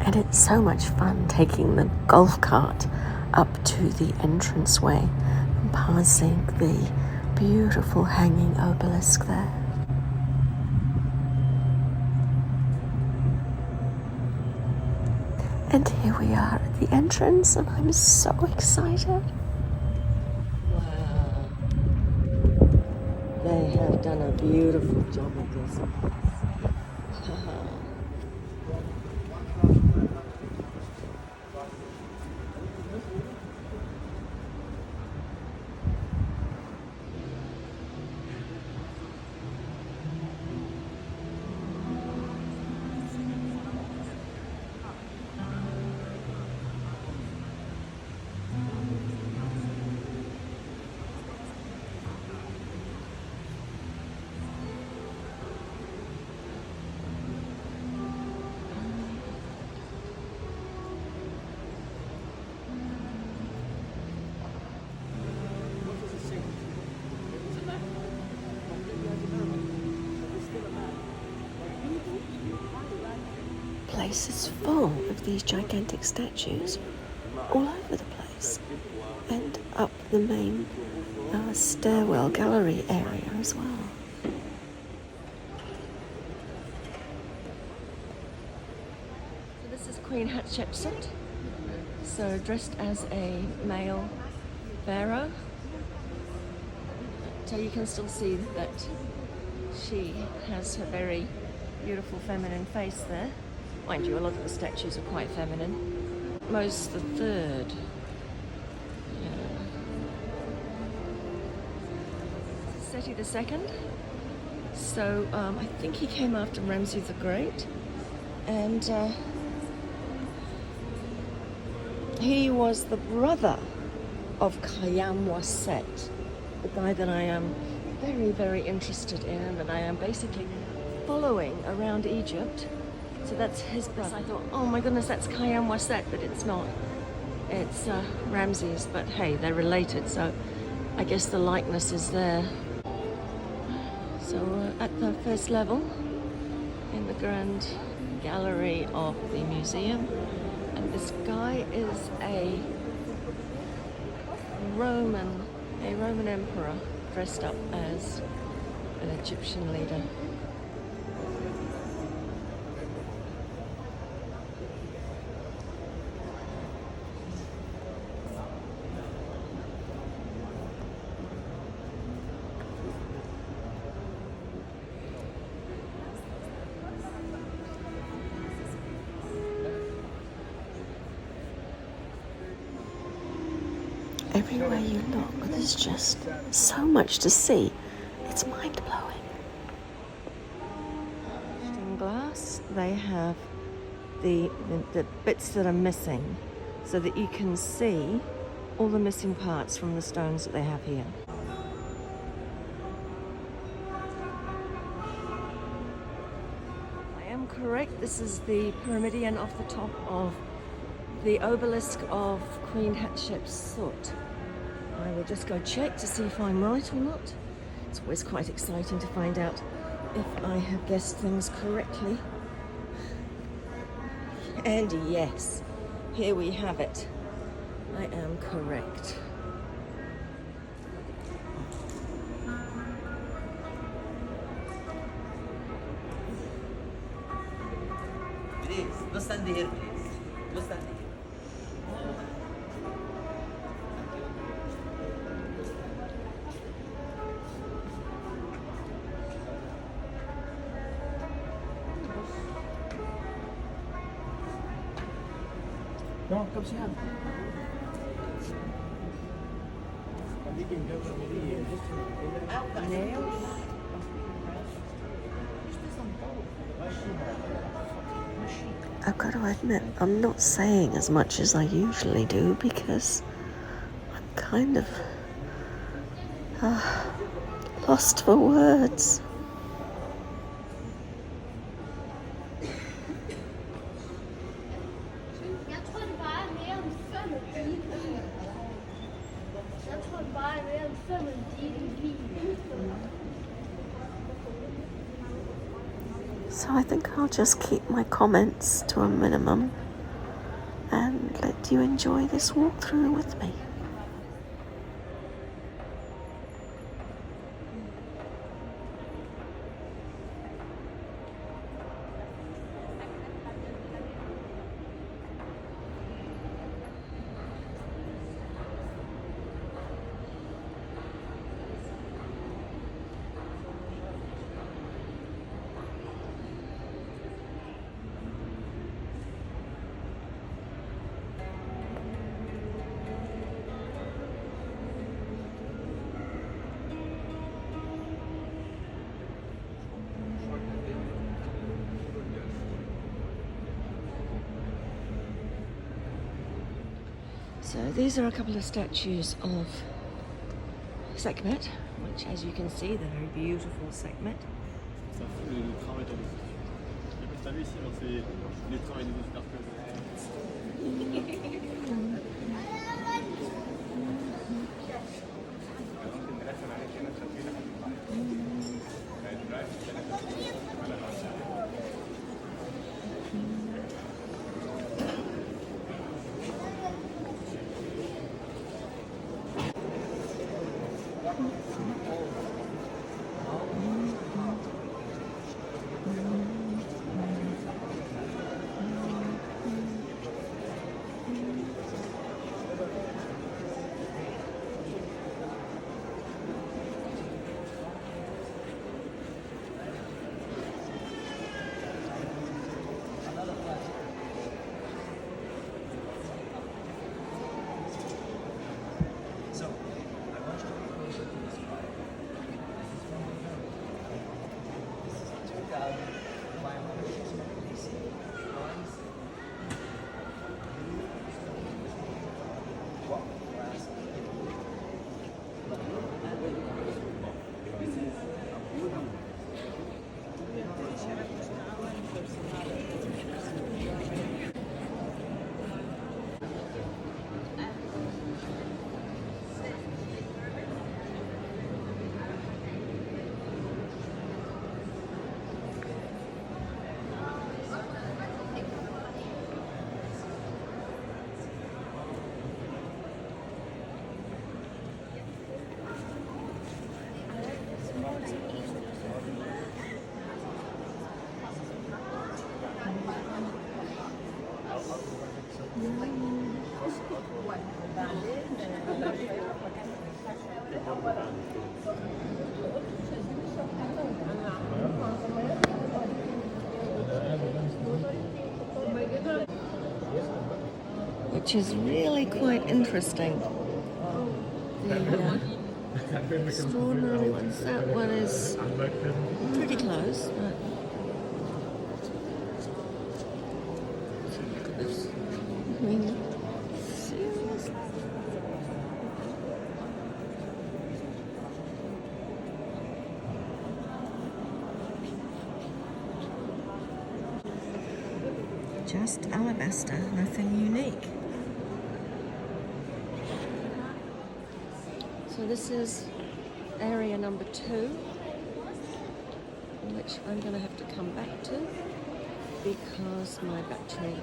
And it's so much fun taking the golf cart up to the entranceway and passing the beautiful hanging obelisk there. And here we are at the entrance, and I'm so excited. Wow. They have done a beautiful job of this. Place is full of these gigantic statues all over the place, and up the main stairwell gallery area as well. So this is Queen Hatshepsut, so dressed as a male pharaoh. So you can still see that she has a very beautiful feminine face there. Mind you, a lot of the statues are quite feminine. Moses the Third. Seti the Second. So I think he came after Ramses the Great, and he was the brother of Khayyam Waset, the guy that I am very, very interested in, and that I am basically following around Egypt. So that's his brother. I thought, oh my goodness, that's Khayyam Waset, but it's not. It's Ramses, but hey, they're related, so I guess the likeness is there. So at the first level, in the grand gallery of the museum, and this guy is a Roman emperor dressed up as an Egyptian leader. Everywhere you look, there's just so much to see. It's mind-blowing. In glass, they have the bits that are missing, so that you can see all the missing parts from the stones that they have here. I am correct, this is the pyramidion off the top of the obelisk of Queen Hatshepsut. I will just go check to see if I'm right or not. It's always quite exciting to find out if I have guessed things correctly. And yes, here we have it. I am correct. Please, no stand here, please. No stand here. Non, comme ça. I've got to admit, I'm not saying as much as I usually do because I'm kind of lost for words. So I think I'll just keep my comments to a minimum and let you enjoy this walkthrough with me. So these are a couple of statues of Sekhmet, which, as you can see, they're very beautiful Sekhmet. Ça fait le travail dans les études. Et comme tu as vu ici, c'est les travails des études which is really quite interesting. The extraordinary ones. That one is pretty close, but look at this. I mean, seriously? Just alabaster, nothing unique. So this is area number 2, which I'm going to have to come back to because my battery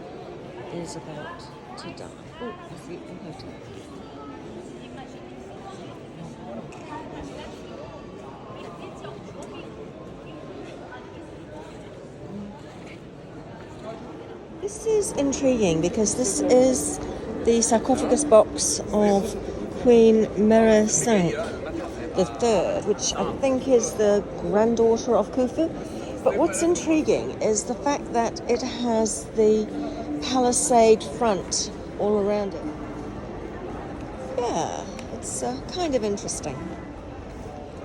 is about to die. Oh, I see a hotel. This is intriguing because this is the sarcophagus box of Queen Merescinque III, which I think is the granddaughter of Khufu. But what's intriguing is the fact that it has the palisade front all around it. Yeah, it's kind of interesting.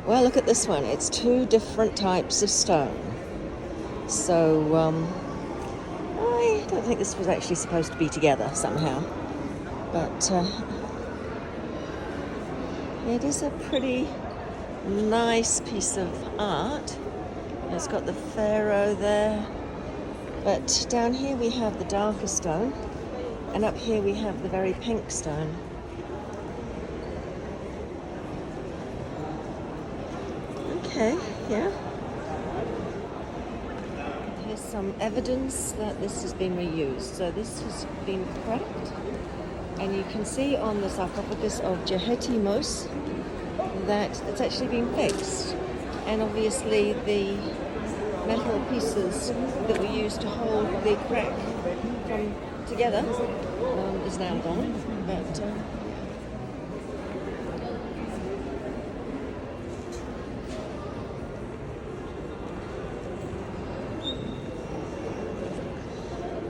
Well, look at this one. It's 2 different types of stone. So, I don't think this was actually supposed to be together somehow. But it is a pretty nice piece of art. It's got the pharaoh there. But down here we have the darker stone. And up here we have the very pink stone. Okay, yeah. Here's some evidence that this has been reused. So this has been cracked, and you can see on the sarcophagus of Jehetimos that it's actually been fixed. And obviously the metal pieces that were used to hold the crack from together is now gone. But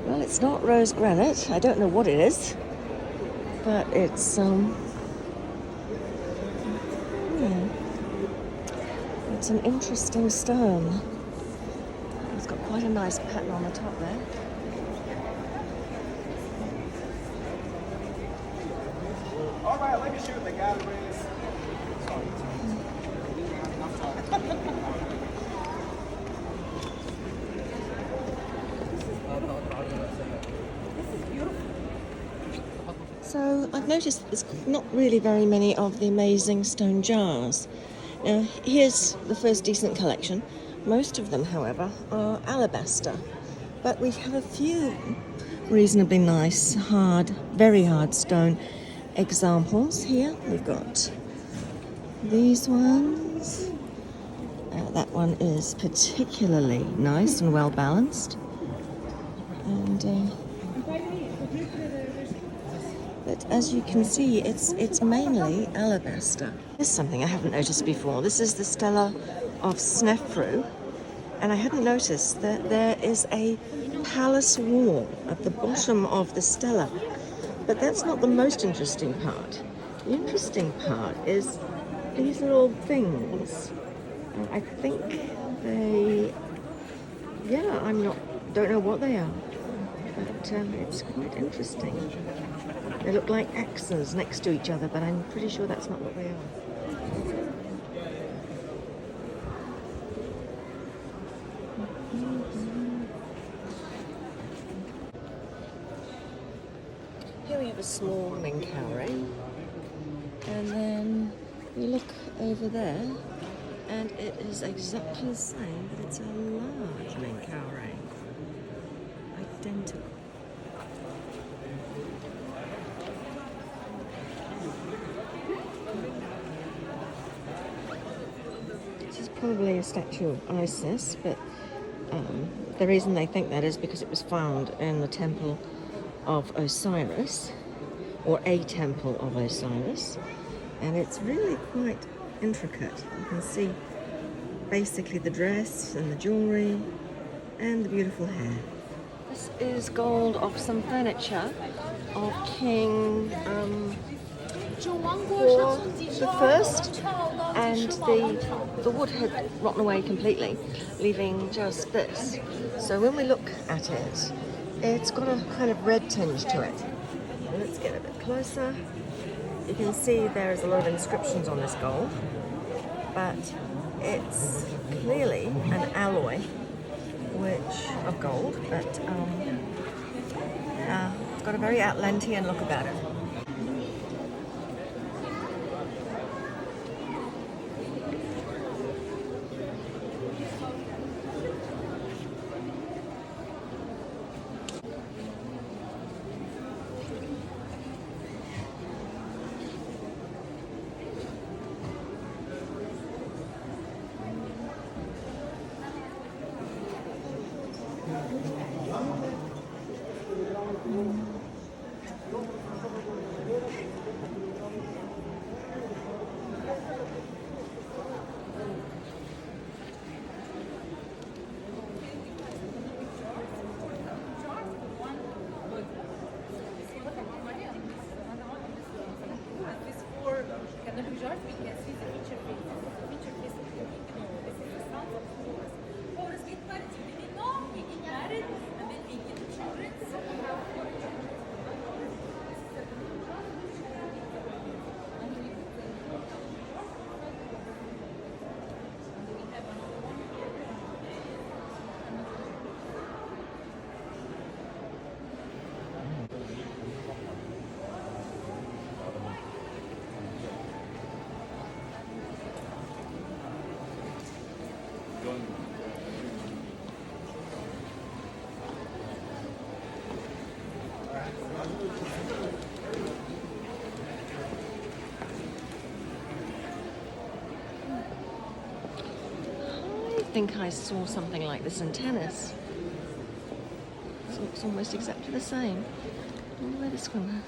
well, it's not rose granite. I don't know what it is, but it's it's an interesting stone. It's got quite a nice pattern on the top there. All right, let me shoot the galleries. So I've noticed there's not really very many of the amazing stone jars. Now, here's the first decent collection. Most of them, however, are alabaster. But we have a few reasonably nice, hard, very hard stone examples here. We've got these ones. That one is particularly nice and well balanced. And but as you can see, it's mainly alabaster. This is something I haven't noticed before. This is the Stela of Snefru, and I hadn't noticed that there is a palace wall at the bottom of the stela. But that's not the most interesting part. The interesting part is these little things. I think they, don't know what they are, but it's quite interesting. They look like axes next to each other, but I'm pretty sure that's not what they are. Here we have a small Menkaure, and then we look over there, and it is exactly the same, but it's a large Menkaure. Identical. This is probably a statue of Isis, but the reason they think that is because it was found in the temple of Osiris, or a temple of Osiris, and it's really quite intricate. You can see basically the dress and the jewellery and the beautiful hair. This is gold of some furniture of King Hor the First, and the wood had rotten away completely, leaving just this. So when we look at it, it's got a kind of red tinge to it. Let's get a bit closer. You can see there's a lot of inscriptions on this gold, but it's clearly an alloy of gold, but it's got a very Atlantean look about it. I think I saw something like this in tennis. This looks almost exactly the same. I wonder where this one.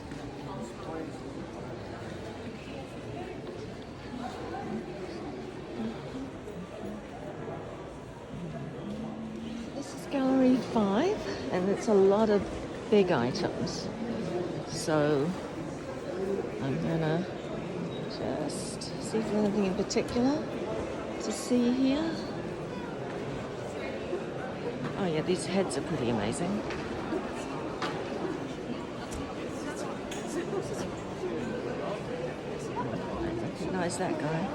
This is Gallery 5, and it's a lot of big items. So I'm gonna just see if there's anything in particular to see here. Oh yeah, these heads are pretty amazing. I recognize that guy.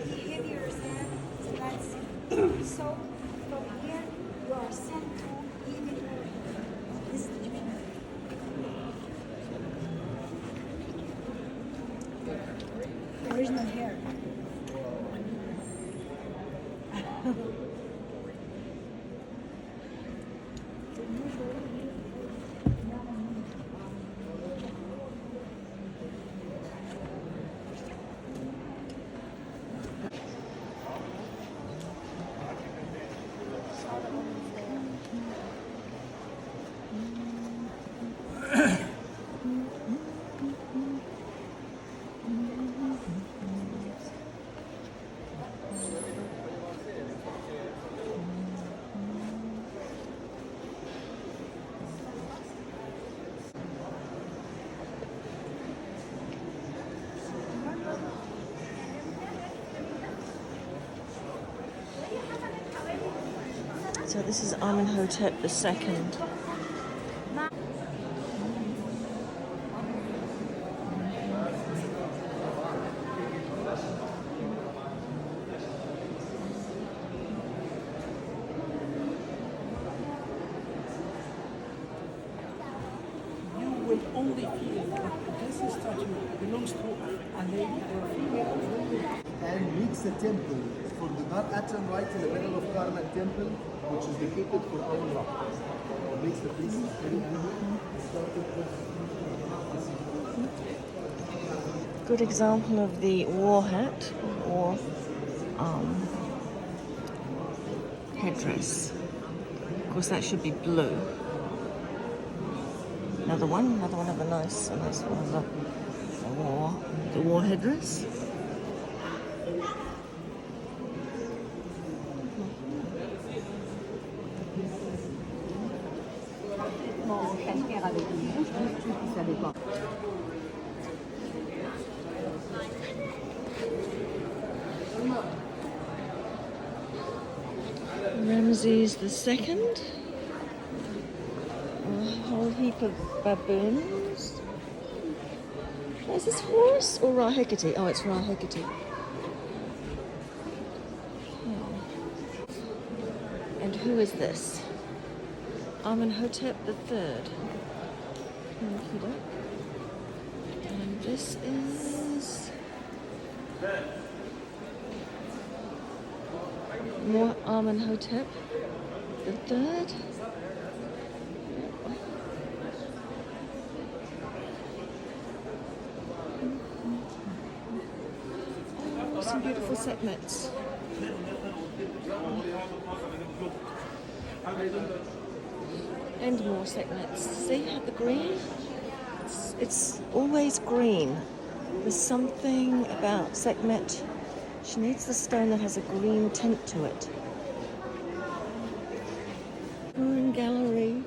Behaviors there. So that's so from here you are sent to even this original hair. So this is Amenhotep II. You will only feel that this statue belongs to a lady or a female. and meets the temple for the Dar Atam right in the middle of Karnak temple, which is located for Allah. Makes the place very Good example of the war hat or headdress. Of course, that should be blue. Another one of a nice one of the war headdress. Ramses II. A whole heap of baboons. Is this horse or Ra Hecate? Oh, it's Ra Hecate. And who is this? Amenhotep III. And this is more Amenhotep III. Oh, some beautiful sekhmets. And more sekhmets. See, the green? It's always green. There's something about sekhmet. She needs the stone that has a green tint to it. We're in gallery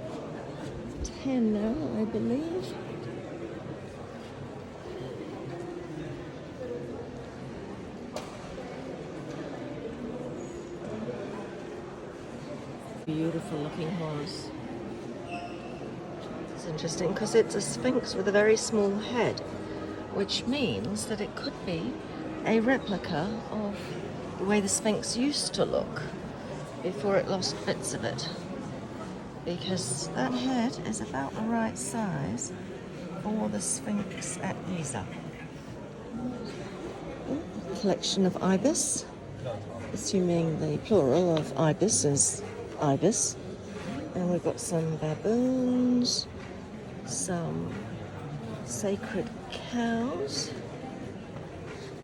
10 now, I believe. Beautiful looking horse. It's interesting because it's a sphinx with a very small head, which means that it could be a replica of the way the Sphinx used to look before it lost bits of it. Because that head is about the right size for the Sphinx at Giza. A collection of ibis, assuming the plural of ibis is ibis. And we've got some baboons, some sacred cows.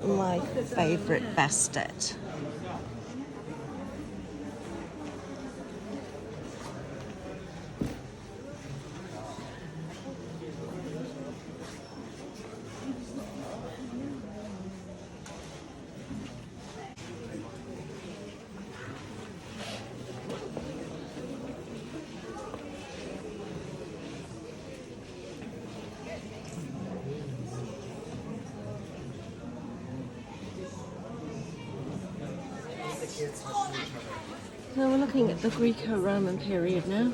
My favourite bastet. So we're looking at the Greco-Roman period now.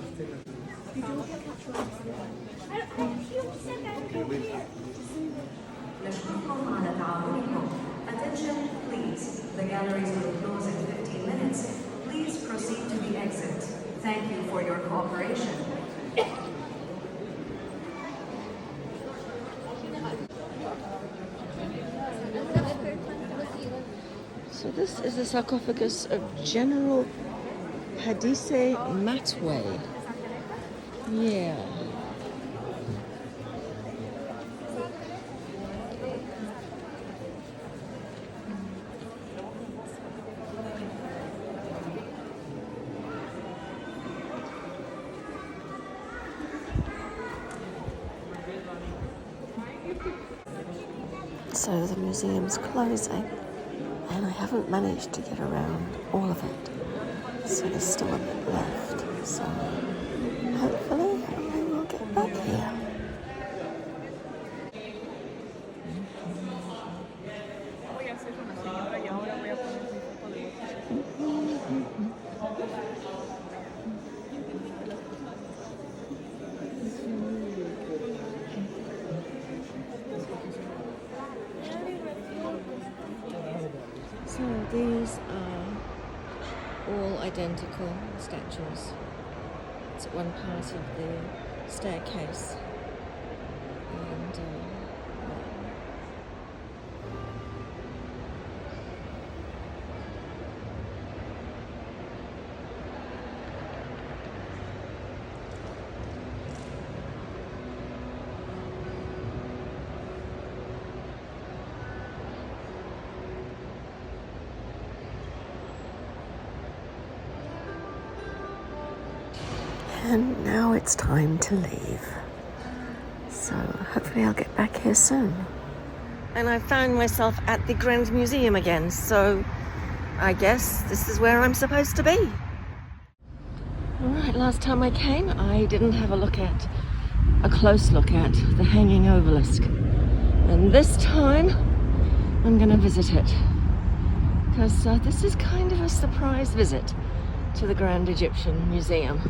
Attention, please. The galleries will close in 15 minutes. Please proceed to the exit. Thank you for your cooperation. So this is the sarcophagus of General Hadise Matway. Yeah. So the museum's closing, and I haven't managed to get around all of it. So there's still a bit left. So hopefully I will get back here. So these are all identical statues. It's at one part of the staircase. And And now it's time to leave. So hopefully I'll get back here soon. And I found myself at the Grand Museum again, so I guess this is where I'm supposed to be. Alright, last time I came, I didn't have a close look at the hanging obelisk. And this time, I'm gonna visit it. Because this is kind of a surprise visit to the Grand Egyptian Museum.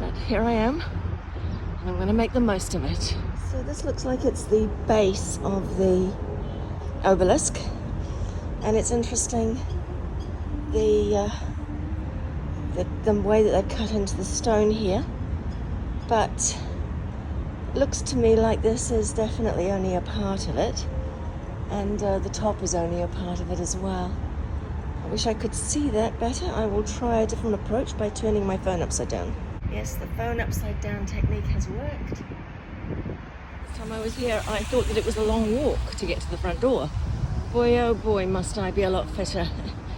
But here I am, and I'm going to make the most of it. So this looks like it's the base of the obelisk, and it's interesting the way that they've cut into the stone here. But it looks to me like this is definitely only a part of it, and the top is only a part of it as well. I wish I could see that better. I will try a different approach by turning my phone upside down. Yes, the phone upside down technique has worked. Last time I was here, I thought that it was a long walk to get to the front door. Boy, oh boy, must I be a lot fitter.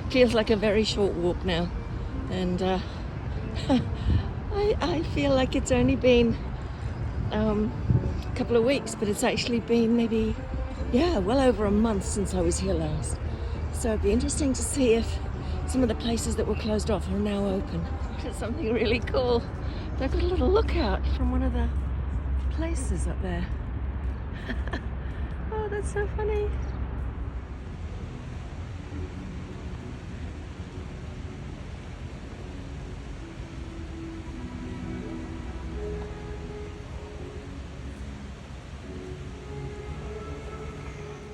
Feels like a very short walk now. And I feel like it's only been a couple of weeks, but it's actually been maybe, well over a month since I was here last. So it'd be interesting to see if some of the places that were closed off are now open. It's something really cool. They've got a little lookout from one of the places up there. Oh, that's so funny.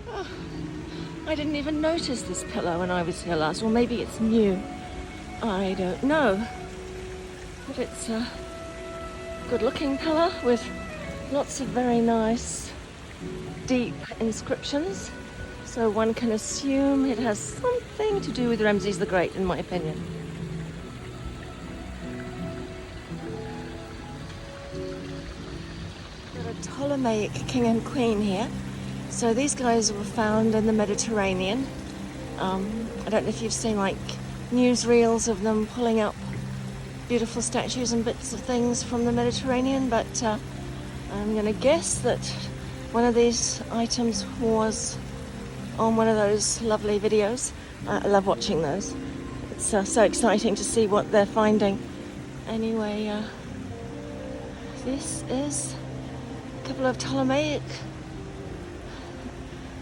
Oh, I didn't even notice this pillar when I was here last. Or maybe it's new. I don't know. But it's a good looking pillar with lots of very nice deep inscriptions. So one can assume it has something to do with Ramses the Great, in my opinion. Got a Ptolemaic king and queen here. So these guys were found in the Mediterranean. I don't know if you've seen like newsreels of them pulling up beautiful statues and bits of things from the Mediterranean, but I'm going to guess that one of these items was on one of those lovely videos. I love watching those. It's so exciting to see what they're finding. Anyway, this is a couple of Ptolemaic.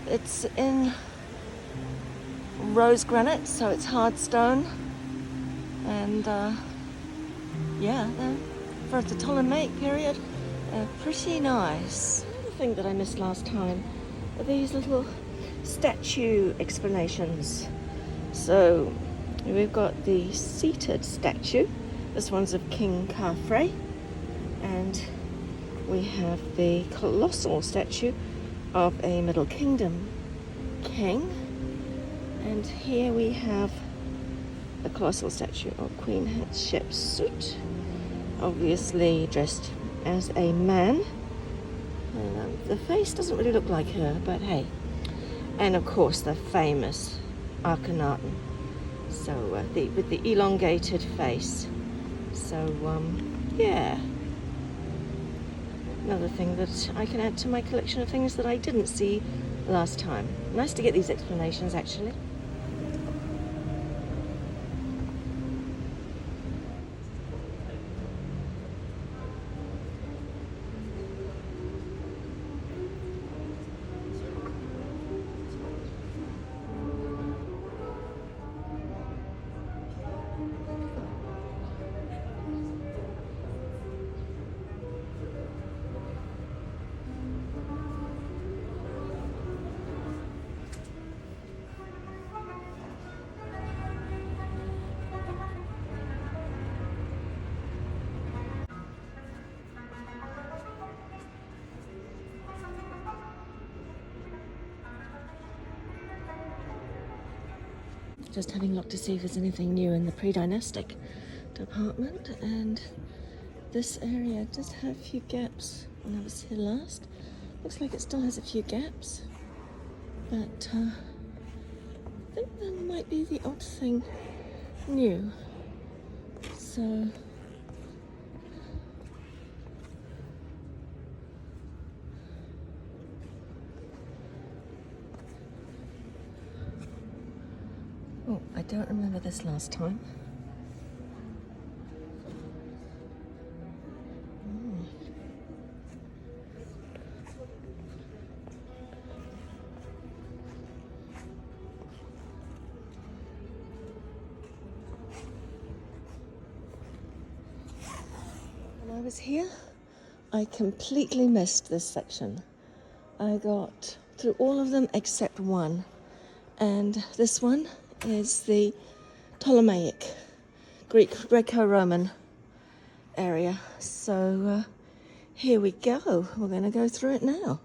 It's in rose granite, so it's hard stone, and for the Ptolemaic period, pretty nice. Another thing that I missed last time are these little statue explanations. So we've got the seated statue. This one's of King Khafre, and we have the colossal statue of a Middle Kingdom king. And here we have a colossal statue of Queen Hatshepsut, obviously dressed as a man. And, the face doesn't really look like her, but hey. And of course the famous Akhenaten, so with the elongated face. So another thing that I can add to my collection of things that I didn't see last time. Nice to get these explanations, actually. Just having a look to see if there's anything new in the pre-dynastic department, and this area does have a few gaps when I was here last. Looks like it still has a few gaps, but I think that might be the odd thing new. So Oh, I don't remember this last time. When I was here, I completely missed this section. I got through all of them except one. And this one is the Ptolemaic, Greco-Roman area. So here we go. We're going to go through it now.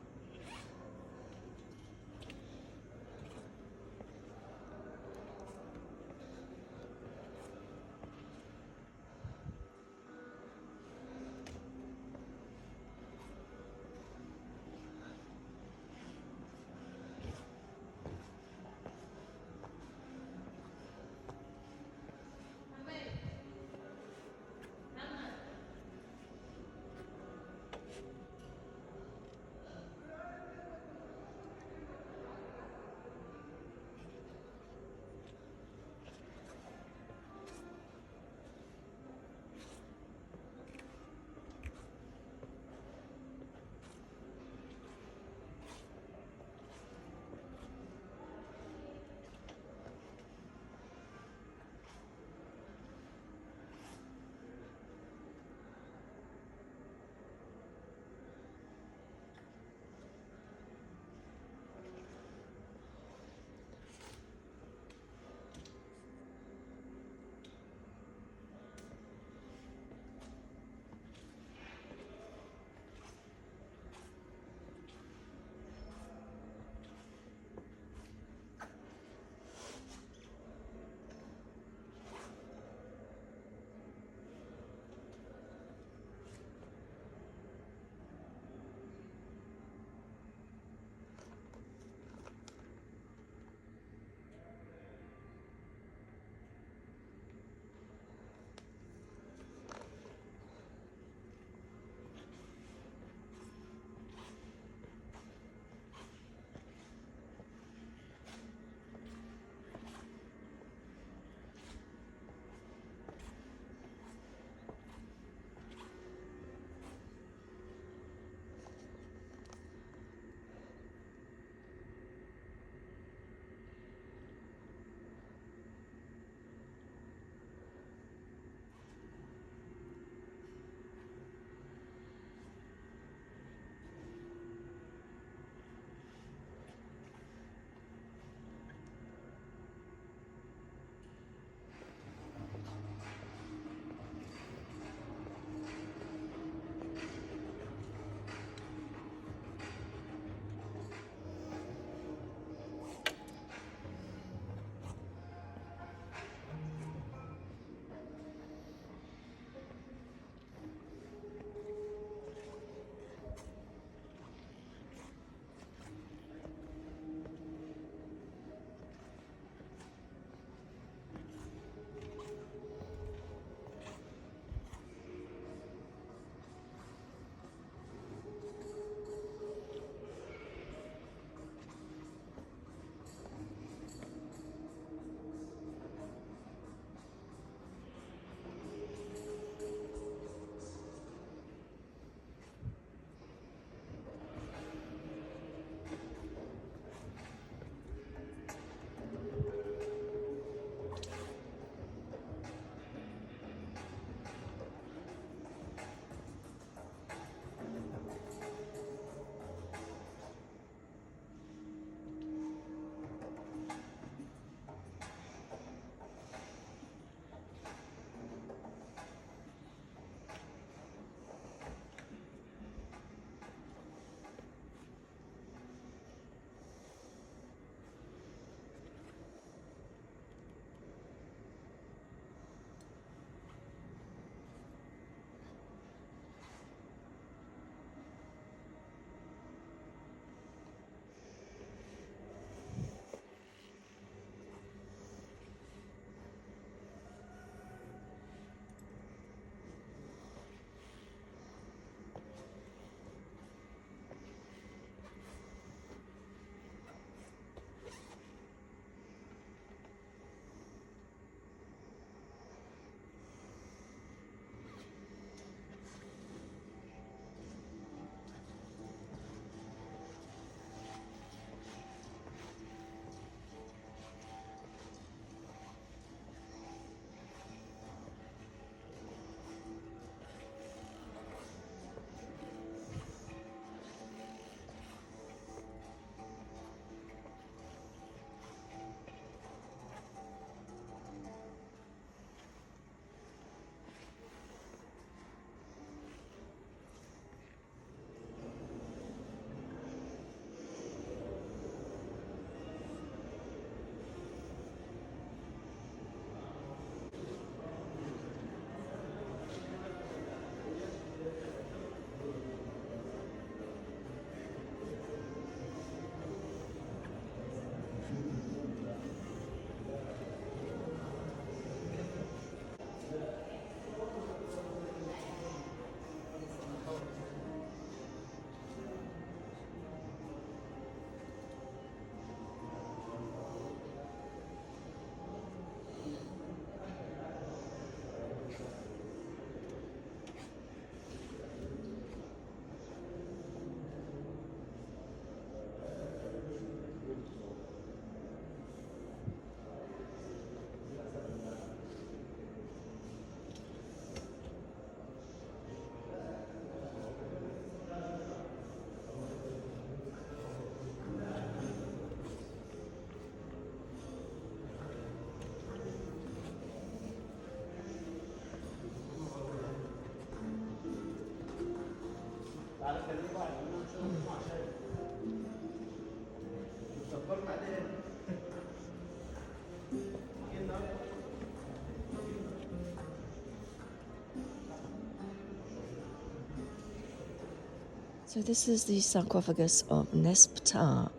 So this is the sarcophagus of Nesptar.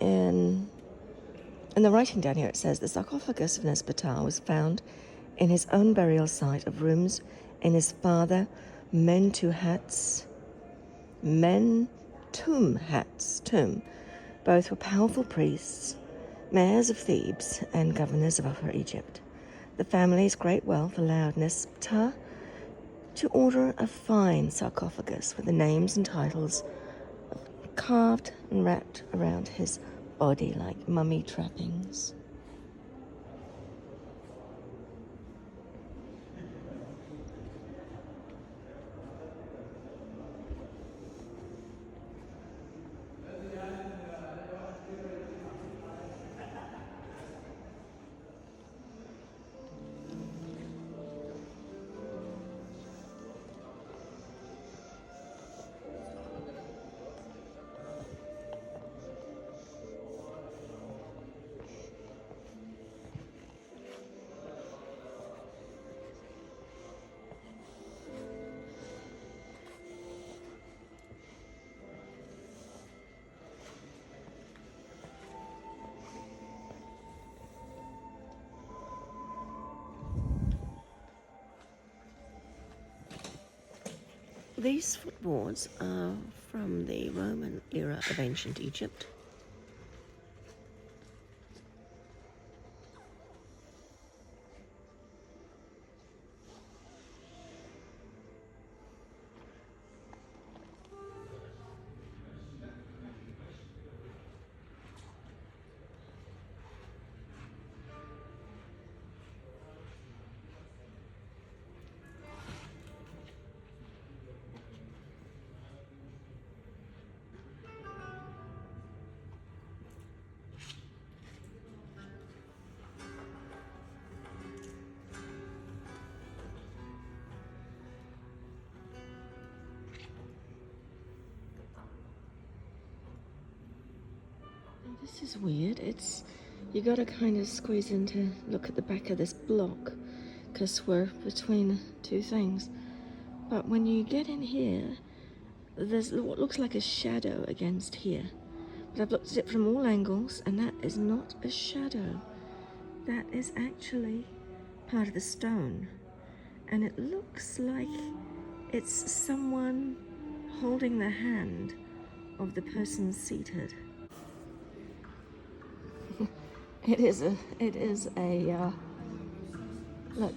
In the writing down here it says the sarcophagus of Nesptar was found in his own burial site of rooms in his father Mentuhat's tomb. Both were powerful priests, mayors of Thebes and governors of Upper Egypt. The family's great wealth allowed Nesptar to order a fine sarcophagus with the names and titles carved and wrapped around his body like mummy trappings. These footboards are from the Roman era of ancient Egypt. This is weird. You gotta kind of squeeze in to look at the back of this block because we're between two things. But when you get in here, there's what looks like a shadow against here. But I've looked at it from all angles and that is not a shadow. That is actually part of the stone. And it looks like it's someone holding the hand of the person seated. It is a look.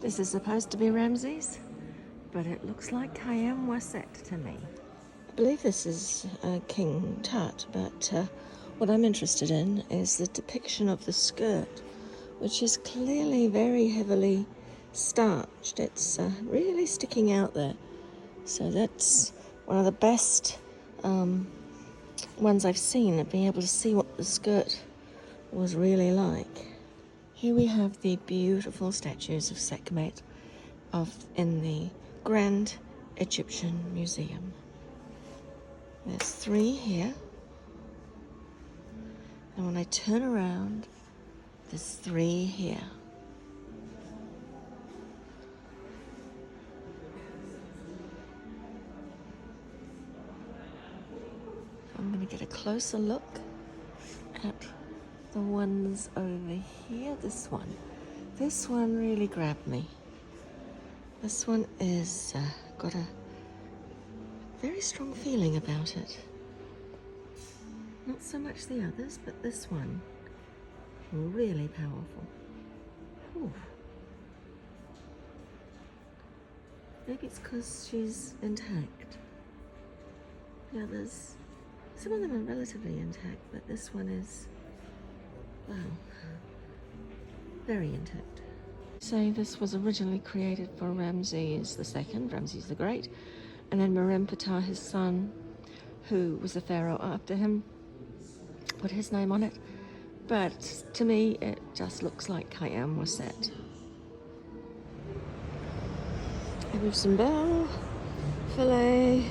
This is supposed to be Ramses, but it looks like Khayyam Waset to me. I believe this is King Tut, but what I'm interested in is the depiction of the skirt, which is clearly very heavily starched. It's really sticking out there. So that's one of the best ones I've seen of being able to see what the skirt was really like. Here we have the beautiful statues of Sekhmet in the Grand Egyptian Museum. There's 3 here. And when I turn around, there's 3 here. I'm going to get a closer look at the ones over here. This one really grabbed me. This one is got a very strong feeling about it. Not so much the others, but this one really powerful. Ooh. Maybe it's because she's intact. The others, some of them are relatively intact, but this one is, wow, very intact. Say this was originally created for Ramses II, Ramses the Great, And then Meremptah, his son, who was a pharaoh after him, put his name on it. But to me, it just looks like Khayyam Waset. Abu Simbel, Philae.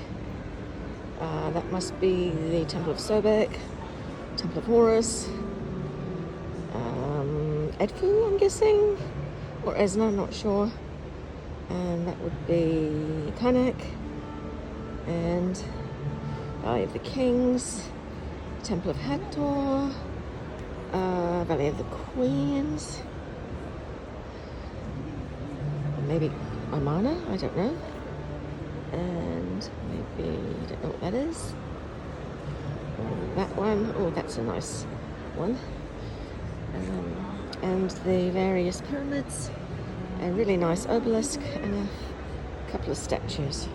That must be the Temple of Sobek, Temple of Horus, Edfu, I'm guessing, or Esna, I'm not sure. And that would be Karnak, and Valley of the Kings, Temple of Hathor, Valley of the Queens, maybe Amana, I don't know, and maybe, I don't know what that is. That one, oh, that's a nice one. And the various pyramids, a really nice obelisk, and a couple of statues.